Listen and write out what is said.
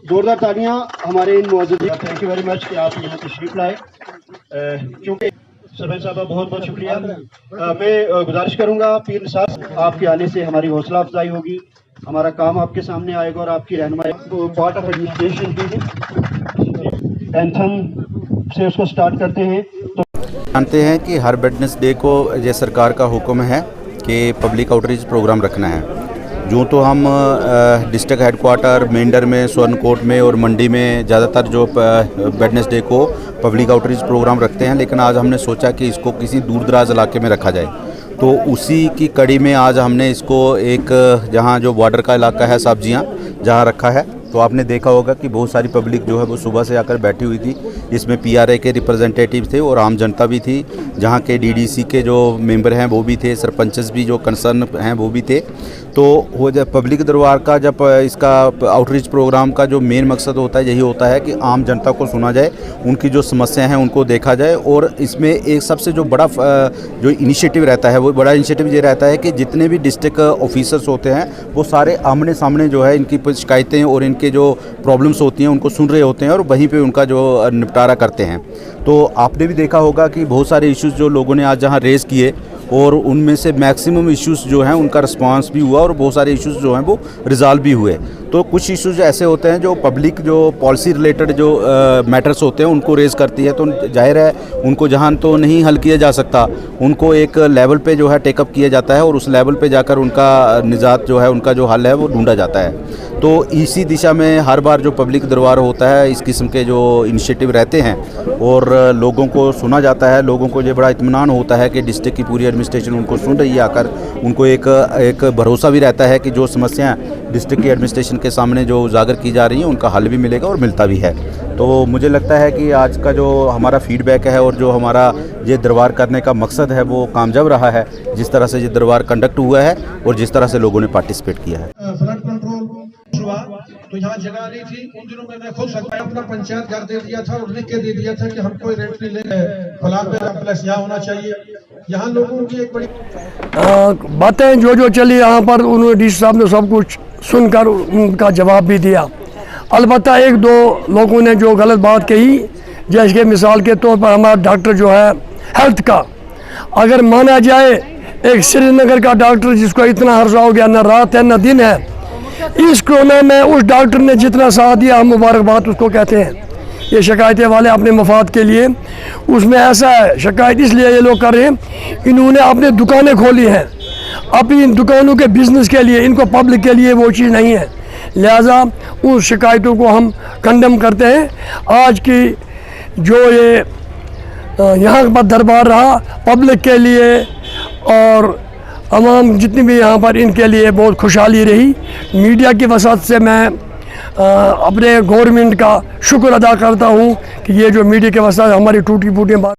जोरदार तालियां हमारे इन मौजूद। थैंक यू वेरी मच कि आप यहाँ तशरीफ लाए। क्योंकि सरपंच साहब बहुत बहुत शुक्रिया। मैं गुजारिश करूंगा पीर निसार आपके आने से हमारी हौसला अफजाई होगी, हमारा काम आपके सामने आएगा और आपकी रहनुमाई। पार्ट ऑफ एडमिनिस्ट्रेशन एंथम से उसको स्टार्ट करते हैं। तो जानते हैं कि हर वेडनेसडे को ये सरकार का हुक्म है कि पब्लिक आउटरीच प्रोग्राम रखना है। जो तो हम डिस्ट्रिक्ट हेडक्वार्टर मेंढर में, स्वर्णकोट में और मंडी में ज़्यादातर जो वेडनेसडे को पब्लिक आउटरीच प्रोग्राम रखते हैं, लेकिन आज हमने सोचा कि इसको किसी दूर दराज इलाके में रखा जाए। तो उसी की कड़ी में आज हमने इसको एक जहाँ जो बॉर्डर का इलाका है सब्जियाँ जहाँ रखा है। तो आपने देखा होगा कि बहुत सारी पब्लिक जो है वो सुबह से आकर बैठी हुई थी। इसमें पीआरए के रिप्रेजेंटेटिव थे और आम जनता भी थी। जहाँ के डीडीसी के जो मेंबर हैं वो भी थे, सरपंचेस भी जो कंसर्न हैं वो भी थे। तो वो जब पब्लिक दरबार का जब इसका आउटरीच प्रोग्राम का जो मेन मकसद होता है यही होता है कि आम जनता को सुना जाए, उनकी जो समस्याएं हैं उनको देखा जाए। और इसमें एक सबसे जो बड़ा जो इनिशिएटिव रहता है वो बड़ा इनिशिएटिव ये रहता है कि जितने भी डिस्ट्रिक्ट ऑफिसर्स होते हैं वो सारे आमने सामने जो है इनकी शिकायतें और इनके जो प्रॉब्लम्स होती हैं उनको सुन रहे होते हैं और वहीं पे उनका जो निपटारा करते हैं। तो आपने भी देखा होगा कि बहुत सारे इश्यूज़ जो लोगों ने आज जहाँ रेज़ किए और उनमें से मैक्सिमम इश्यूज़ जो हैं उनका रिस्पांस भी हुआ और बहुत सारे इश्यूज़ जो हैं वो रिज़ॉल्व भी हुए। तो कुछ इश्यूज़ ऐसे होते हैं जो पब्लिक जो पॉलिसी रिलेटेड जो मैटर्स होते हैं उनको रेज़ करती है, तो जाहिर है उनको जहाँ तो नहीं हल किया जा सकता उनको एक लेवल पे जो है टेकअप किया जाता है और उस लेवल पे जाकर उनका निजात जो है उनका जो हल है वो ढूंढा जाता है। तो इसी दिशा में हर बार जो पब्लिक दरबार होता है इस किस्म के जो इनिशिएटिव रहते हैं और लोगों को सुना जाता है। लोगों को ये बड़ा इत्मीनान होता है कि डिस्ट्रिक्ट की पूरी एडमिनिस्ट्रेशन उनको सुन रही है आकर। उनको एक भरोसा भी रहता है कि जो समस्याएं डिस्ट्रिक्ट की एडमिनिस्ट्रेशन के सामने जो उजागर की जा रही हैं उनका हल भी मिलेगा और मिलता भी है। तो मुझे लगता है कि आज का जो हमारा फीडबैक है और जो हमारा ये दरबार करने का मकसद है वो कामयाब रहा है, जिस तरह से ये दरबार कंडक्ट हुआ है और जिस तरह से लोगों ने पार्टिसिपेट किया है। फ्लड कंट्रोल हुआ तो यहाँ जगह नहीं थी। उन दिनों में मैं खुद अपना पंचायत घर दे दिया था और लिख के दे दिया था कि हमको रेंट नहीं ले फलान पे कॉम्प्लेक्स यहाँ होना चाहिए। यहाँ लोगों की एक बड़ी बातें जो चली यहाँ पर उन्होंने डीसी साहब ने सब कुछ सुनकर उनका जवाब भी दिया। अलबत्ता एक दो लोगों ने जो गलत बात कही, जैसे कि मिसाल के तौर पर हमारा डॉक्टर जो है हेल्थ का, अगर माना जाए एक श्रीनगर का डॉक्टर जिसको इतना हर्जा हो गया, न रात है न दिन है, इस कोरोना में उस डॉक्टर ने जितना साथ दिया हम मुबारकबाद उसको कहते हैं। ये शिकायतें वाले अपने मफाद के लिए, उसमें ऐसा है शिकायत इसलिए ये लोग कर रहे हैं, इन्होंने अपने दुकानें खोली हैं, अपनी इन दुकानों के बिजनेस के लिए, इनको पब्लिक के लिए वो चीज़ नहीं है। लिहाजा उन शिकायतों को हम कंडेम करते हैं। आज की जो ये यहाँ पर दरबार रहा पब्लिक के लिए और अवाम जितनी भी यहाँ पर इनके लिए बहुत खुशहाली रही। मीडिया की वसात से मैं अपने गवर्नमेंट का शुक्र अदा करता हूँ कि ये जो मीडिया के वसात हमारी टूटी फूटी बात